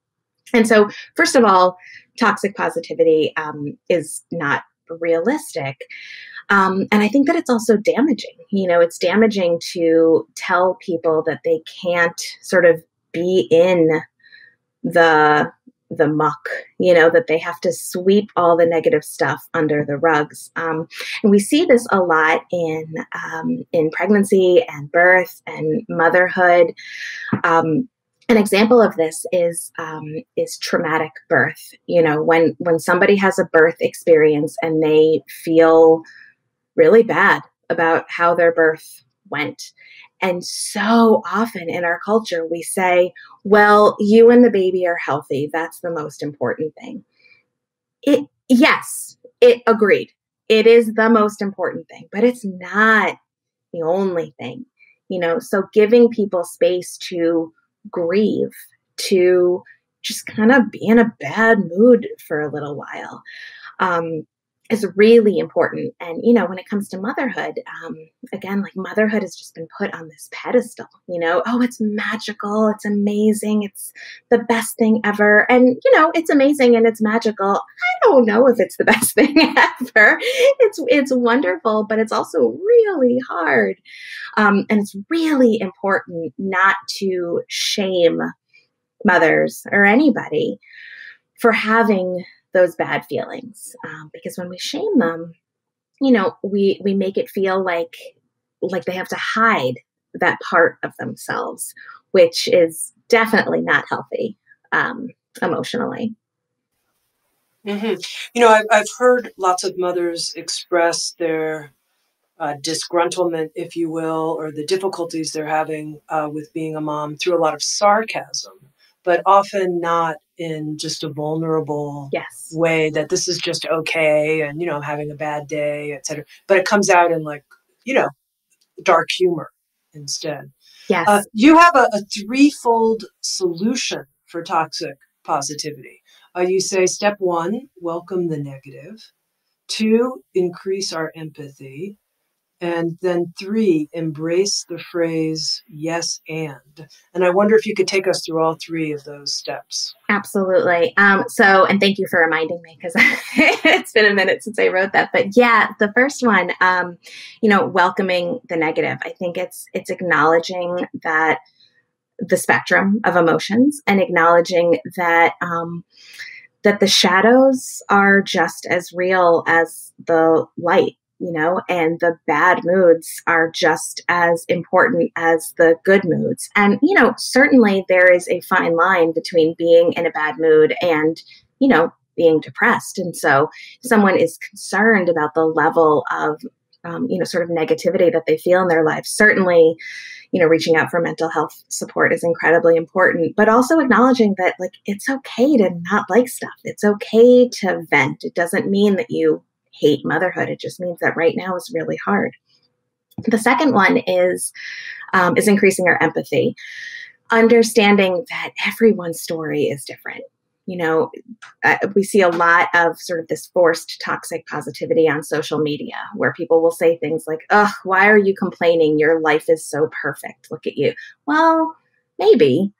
And so, first of all, toxic positivity is not realistic. And I think that it's also damaging. It's damaging to tell people that they can't sort of be in the muck, that they have to sweep all the negative stuff under the rugs. And we see this a lot in pregnancy and birth and motherhood. An example of this is traumatic birth. When somebody has a birth experience and they feel really bad about how their birth went. And so often in our culture, we say, well, you and the baby are healthy. That's the most important thing. Yes, agreed. It is the most important thing, but it's not the only thing, so giving people space to grieve, to just kind of be in a bad mood for a little while. Is really important. And, when it comes to motherhood, again, like motherhood has just been put on this pedestal, oh, it's magical. It's amazing. It's the best thing ever. And, it's amazing and it's magical. I don't know if it's the best thing ever. It's wonderful, but it's also really hard. And it's really important not to shame mothers or anybody for having those bad feelings, because when we shame them, we make it feel like they have to hide that part of themselves, which is definitely not healthy emotionally. Mm-hmm. I've heard lots of mothers express their disgruntlement, if you will, or the difficulties they're having with being a mom through a lot of sarcasm, but often not in just a vulnerable way that this is just okay and, I'm having a bad day, et cetera. But it comes out in dark humor instead. Yes. You have a threefold solution for toxic positivity. You say, step 1, welcome the negative. 2, increase our empathy. And then 3, embrace the phrase yes and. And I wonder if you could take us through all 3 of those steps. Absolutely. And thank you for reminding me, because it's been a minute since I wrote that. But yeah, the first one, welcoming the negative. I think it's acknowledging that the spectrum of emotions and acknowledging that that the shadows are just as real as the light. And the bad moods are just as important as the good moods. And, certainly there is a fine line between being in a bad mood and, being depressed. And so if someone is concerned about the level of, sort of negativity that they feel in their life, certainly, reaching out for mental health support is incredibly important, but also acknowledging that it's okay to not like stuff. It's okay to vent. It doesn't mean that you hate motherhood. It just means that right now is really hard. The second one is increasing our empathy, understanding that everyone's story is different. We see a lot of sort of this forced toxic positivity on social media, where people will say things like, "Ugh, why are you complaining? Your life is so perfect. Look at you." Well, maybe,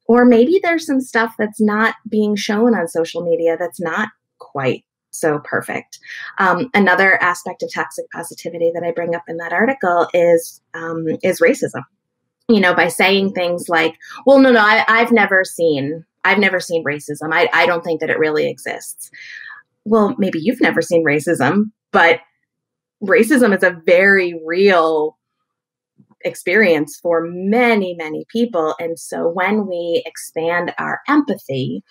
or maybe there's some stuff that's not being shown on social media that's not quite so perfect. Another aspect of toxic positivity that I bring up in that article is racism. By saying things like, "Well, no, I've never seen racism. I don't think that it really exists." Well, maybe you've never seen racism, but racism is a very real experience for many, many people. And so when we expand our empathy,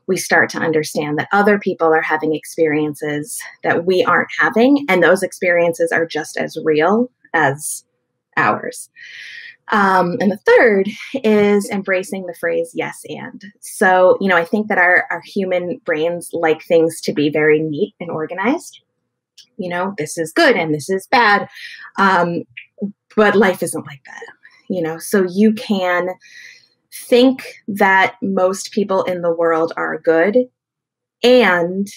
we start to understand that other people are having experiences that we aren't having, and those experiences are just as real as ours. And the third is embracing the phrase yes and. So, I think that our human brains like things to be very neat and organized. This is good and this is bad. But life isn't like that, so you can think that most people in the world are good and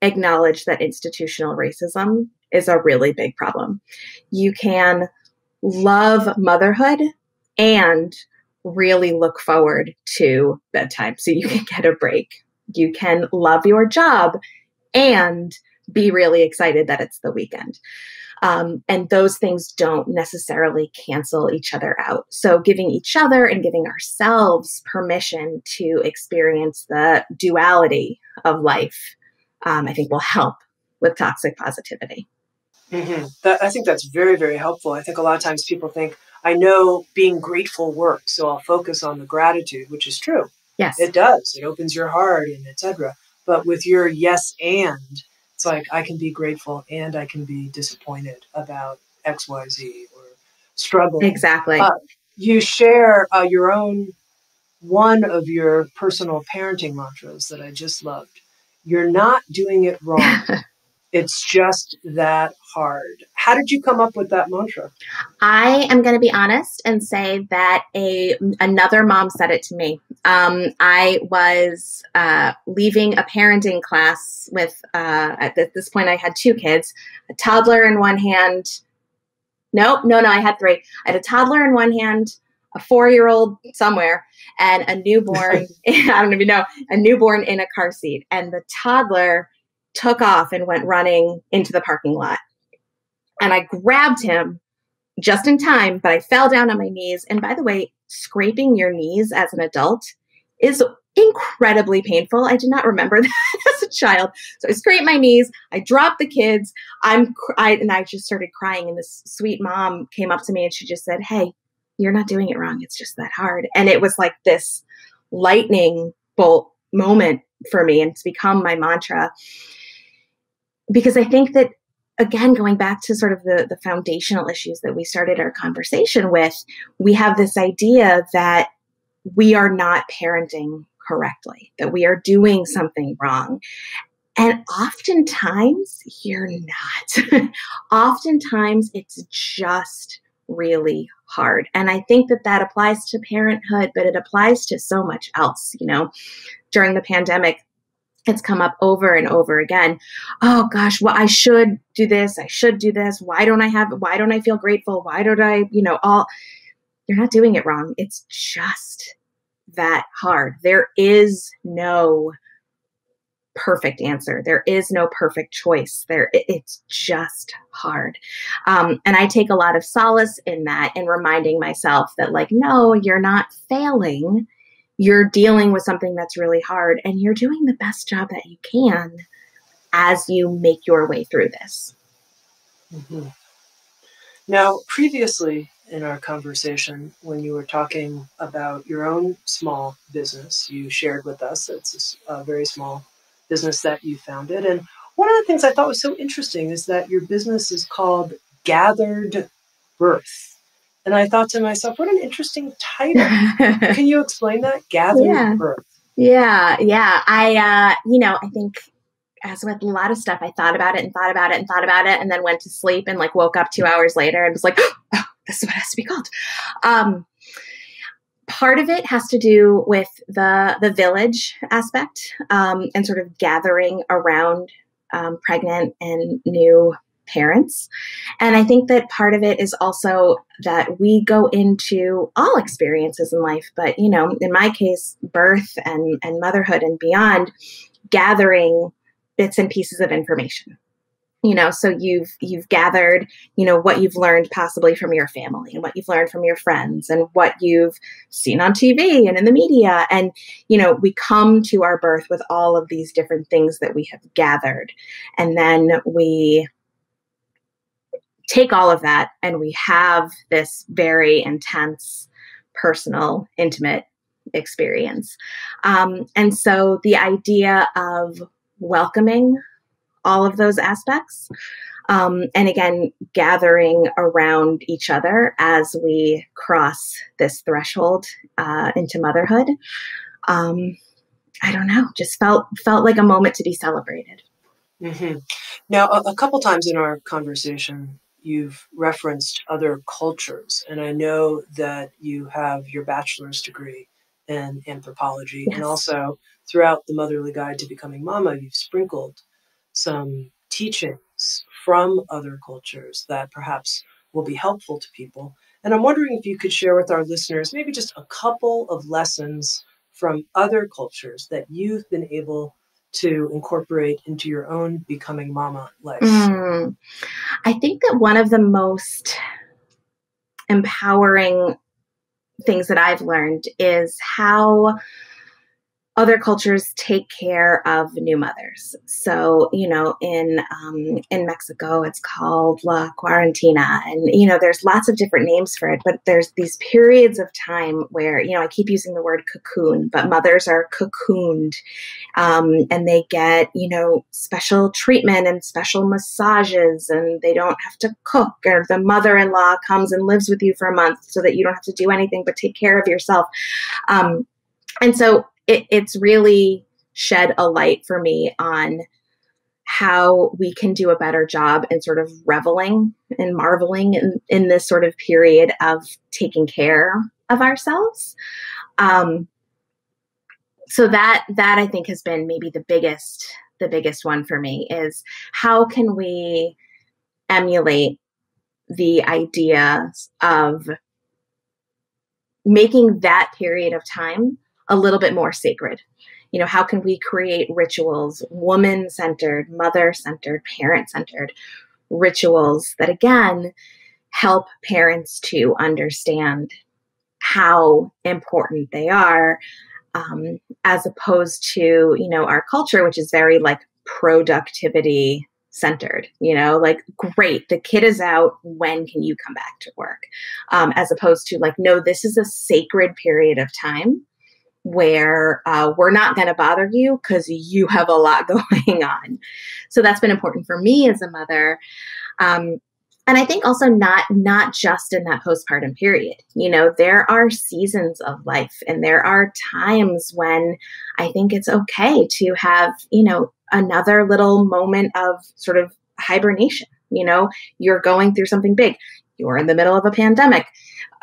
acknowledge that institutional racism is a really big problem. You can love motherhood and really look forward to bedtime so you can get a break. You can love your job and be really excited that it's the weekend. And those things don't necessarily cancel each other out. So giving each other and giving ourselves permission to experience the duality of life, I think will help with toxic positivity. Mm-hmm. I think that's very, very helpful. I think a lot of times people think, I know being grateful works, so I'll focus on the gratitude, which is true. Yes. It does. It opens your heart and et cetera. But with your yes and, it's like I can be grateful and I can be disappointed about XYZ or struggle. Exactly. You share one of your personal parenting mantras that I just loved. You're not doing it wrong. It's just that hard. How did you come up with that mantra? I am going to be honest and say that another mom said it to me. I was leaving a parenting class with, at this point, I had 2 kids, a toddler in one hand. No, I had 3. I had a toddler in one hand, a 4-year-old somewhere, and a newborn, I don't even know, a newborn in a car seat. And the toddler took off and went running into the parking lot. And I grabbed him just in time, but I fell down on my knees. And by the way, scraping your knees as an adult is incredibly painful. I did not remember that as a child. So I scraped my knees. I dropped the kids. And I just started crying. And this sweet mom came up to me and she just said, "Hey, you're not doing it wrong. It's just that hard." And it was like this lightning bolt moment for me. And it's become my mantra. Because I think that, again, going back to sort of the foundational issues that we started our conversation with, we have this idea that we are not parenting correctly, that we are doing something wrong. And oftentimes you're not. Oftentimes it's just really hard. And I think that applies to parenthood, but it applies to so much else. During the pandemic, it's come up over and over again. Oh gosh, well, I should do this. I should do this. Why don't I feel grateful? Why don't I, you're not doing it wrong. It's just that hard. There is no perfect answer. There is no perfect choice. It's just hard. And I take a lot of solace in that and reminding myself that no, you're not failing. You're dealing with something that's really hard and you're doing the best job that you can as you make your way through this. Mm-hmm. Now, previously in our conversation, when you were talking about your own small business, you shared with us it's a very small business that you founded. And one of the things I thought was so interesting is that your business is called Gathered Birth. And I thought to myself, what an interesting title. Can you explain that? Gathered Birth. Yeah. I think as with a lot of stuff, I thought about it and then went to sleep and woke up 2 hours later and was like, oh, this is what it has to be called. Part of it has to do with the village aspect and sort of gathering around pregnant and new parents. And I think that part of it is also that we go into all experiences in life, but, in my case, birth and motherhood and beyond, gathering bits and pieces of information. So you've gathered, what you've learned possibly from your family and what you've learned from your friends and what you've seen on TV and in the media. And, we come to our birth with all of these different things that we have gathered. And then we take all of that and we have this very intense, personal, intimate experience. And so the idea of welcoming all of those aspects, and again, gathering around each other as we cross this threshold into motherhood, I don't know, just felt like a moment to be celebrated. Mm-hmm. Now, a couple times in our conversation, you've referenced other cultures, and I know that you have your bachelor's degree in anthropology, Yes. And also throughout the Motherly Guide to Becoming Mama, you've sprinkled some teachings from other cultures that perhaps will be helpful to people. And I'm wondering if you could share with our listeners maybe just a couple of lessons from other cultures that you've been able to incorporate into your own becoming mama life. I think that one of the most empowering things that I've learned is how other cultures take care of new mothers. So, in Mexico, it's called La Cuarentena. And, there's lots of different names for it, but there's these periods of time where, I keep using the word cocoon, but mothers are cocooned and they get, special treatment and special massages, and they don't have to cook, or the mother-in-law comes and lives with you for a month so that you don't have to do anything but take care of yourself. And so it's really shed a light for me on how we can do a better job in sort of reveling and marveling in this sort of period of taking care of ourselves. So that I think has been maybe the biggest one for me, is how can we emulate the ideas of making that period of time a little bit more sacred. You know, how can we create rituals, woman-centered, mother-centered, parent-centered rituals that, again, help parents to understand how important they are, as opposed to, you know, our culture, which is very like productivity centered, you know, like, great, the kid is out, when can you come back to work? As opposed to like, no, this is a sacred period of time where we're not going to bother you because you have a lot going on. So that's been important for me as a mother. And I think also not just in that postpartum period. You know, there are seasons of life, and there are times when I think it's okay to have, you know, another little moment of sort of hibernation. You know, you're going through something big. You're in the middle of a pandemic.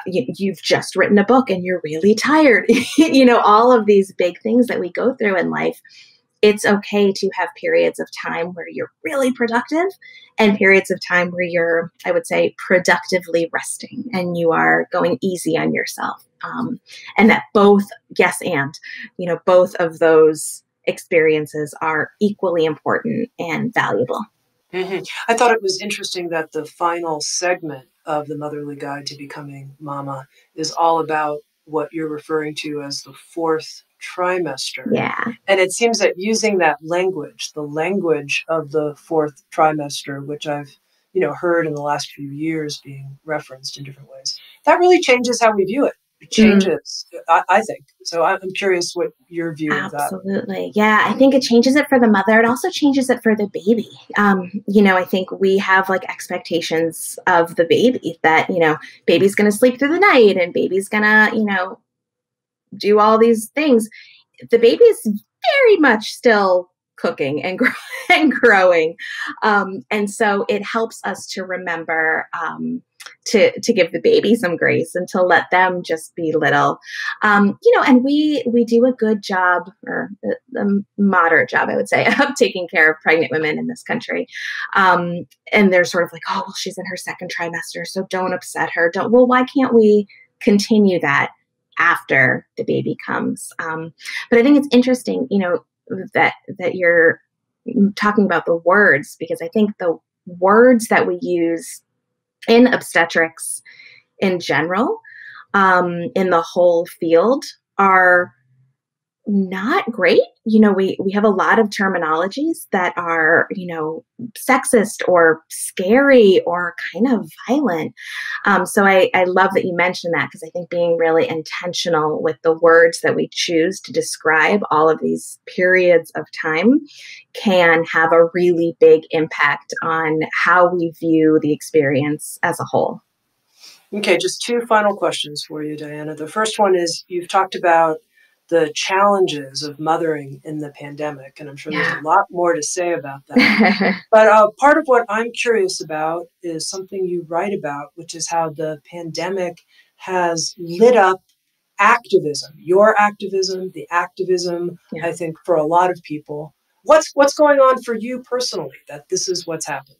You've just written a book and you're really tired. You know, all of these big things that we go through in life. It's okay to have periods of time where you're really productive and periods of time where you're, I would say, productively resting and you are going easy on yourself. And that both, yes, and, you know, both of those experiences are equally important and valuable. Mm-hmm. I thought it was interesting that the final segment of the Motherly Guide to Becoming Mama is all about what you're referring to as the fourth trimester. Yeah. And it seems that using that language, the language of the fourth trimester, which I've, you know, heard in the last few years being referenced in different ways, that really changes how we view it. It changes, I think. So I'm curious what your view of that. Absolutely. Yeah, I think it changes it for the mother. It also changes it for the baby. You know, I think we have like expectations of the baby that, you know, baby's going to sleep through the night and baby's going to, you know, do all these things. The baby is very much still cooking and growing. And so it helps us to remember to give the baby some grace and to let them just be little. You know, and we do a good job, or a moderate job, I would say, of taking care of pregnant women in this country. And they're sort of like, oh, well, she's in her second trimester, so don't upset her. Well, why can't we continue that after the baby comes? But I think it's interesting, you know, that you're talking about the words, because I think the words that we use in obstetrics in general, in the whole field, are not great. You know, we have a lot of terminologies that are, you know, sexist or scary or kind of violent. So I love that you mentioned that, because I think being really intentional with the words that we choose to describe all of these periods of time can have a really big impact on how we view the experience as a whole. Okay, just two final questions for you, Diana. The first one is, you've talked about the challenges of mothering in the pandemic, and I'm sure there's a lot more to say about that. But part of what I'm curious about is something you write about, which is how the pandemic has lit up activism, your activism, the activism, I think, for a lot of people. What's going on for you personally, that this is what's happened?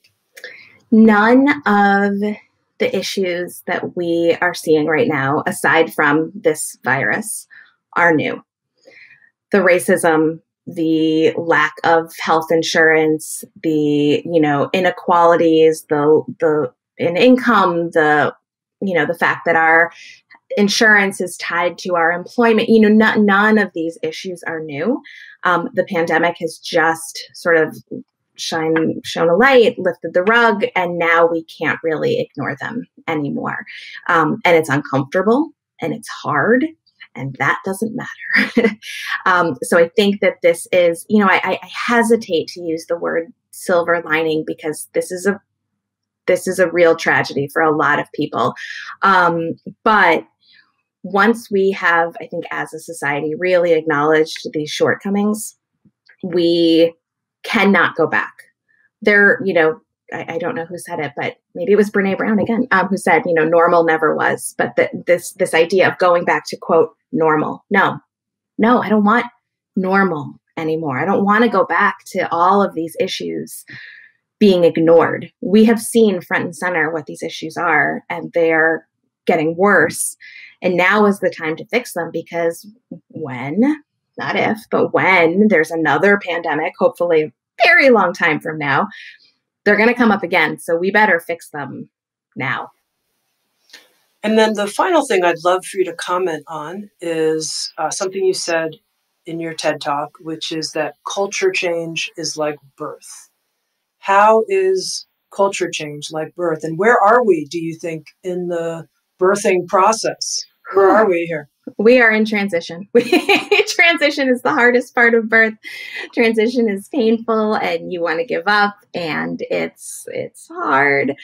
None of the issues that we are seeing right now, aside from this virus, are new. The racism, the lack of health insurance, the, you know, inequalities, the in income, the, you know, the fact that our insurance is tied to our employment, you know, none of these issues are new. The pandemic has just sort of shown a light, lifted the rug, and now we can't really ignore them anymore. And it's uncomfortable and it's hard, and that doesn't matter. So I think that this is, you know, I hesitate to use the word silver lining, because this is a real tragedy for a lot of people. But once we have, I think, as a society, really acknowledged these shortcomings, we cannot go back. there, I don't know who said it, but maybe it was Brene Brown again, who said, normal never was. But this idea of going back to, quote, normal. No, I don't want normal anymore. I don't want to go back to all of these issues being ignored. We have seen front and center what these issues are, and they're getting worse. And now is the time to fix them, because when, not if, but when there's another pandemic, hopefully a very long time from now, they're going to come up again. So we better fix them now. And then the final thing I'd love for you to comment on is something you said in your TED Talk, which is that culture change is like birth. How is culture change like birth? And where are we, do you think, in the birthing process? Where are we here? We are in transition. Transition is the hardest part of birth. Transition is painful, and you want to give up, and it's hard.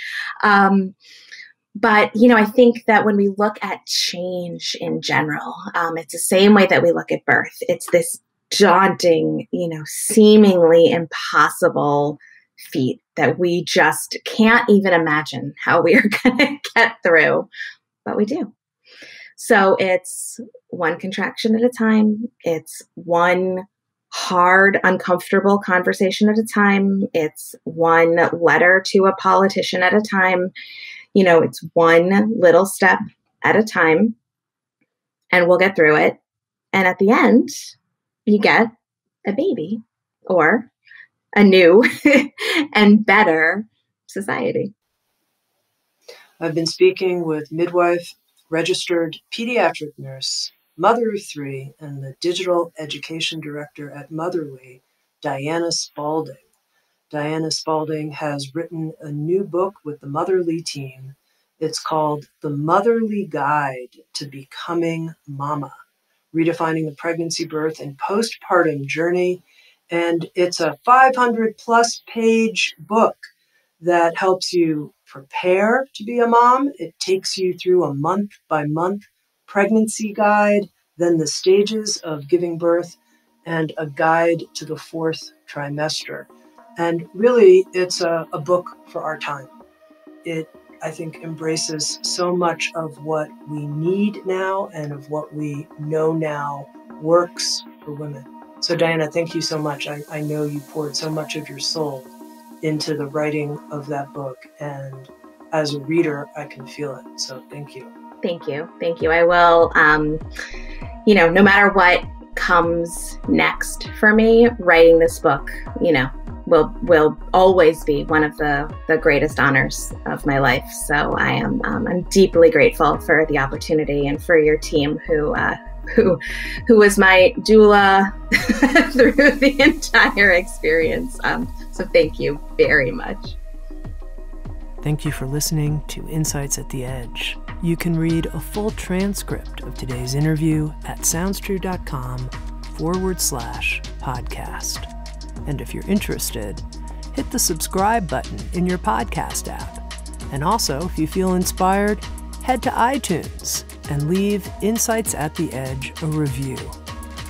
But, I think that when we look at change in general, it's the same way that we look at birth. It's this daunting, seemingly impossible feat that we just can't even imagine how we are going to get through, but we do. So it's one contraction at a time. It's one hard, uncomfortable conversation at a time. It's one letter to a politician at a time. It's one little step at a time, and we'll get through it. And at the end, you get a baby or a new and better society. I've been speaking with midwife, registered pediatric nurse, mother of 3, and the digital education director at Motherly, Diana Spalding. Diana Spalding has written a new book with the Motherly team. It's called The Motherly Guide to Becoming Mama, Redefining the Pregnancy, Birth, and Postpartum Journey. And it's a 500-plus page book that helps you prepare to be a mom. It takes you through a month-by-month pregnancy guide, then the stages of giving birth, and a guide to the 4th trimester. And really, it's a book for our time. It, I think, embraces so much of what we need now and of what we know now works for women. So Diana, thank you so much. I know you poured so much of your soul into the writing of that book. And as a reader, I can feel it. So thank you. Thank you. Thank you. I will, no matter what comes next for me, writing this book, will always be one of the greatest honors of my life. So I'm deeply grateful for the opportunity, and for your team who was my doula through the entire experience. So thank you very much. Thank you for listening to Insights at the Edge. You can read a full transcript of today's interview at SoundsTrue.com/podcast. And if you're interested, hit the subscribe button in your podcast app. And also, if you feel inspired, head to iTunes and leave Insights at the Edge a review.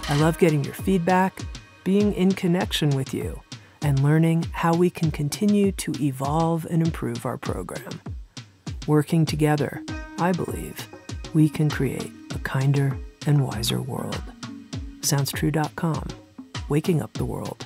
I love getting your feedback, being in connection with you, and learning how we can continue to evolve and improve our program. Working together, I believe, we can create a kinder and wiser world. SoundsTrue.com, waking up the world.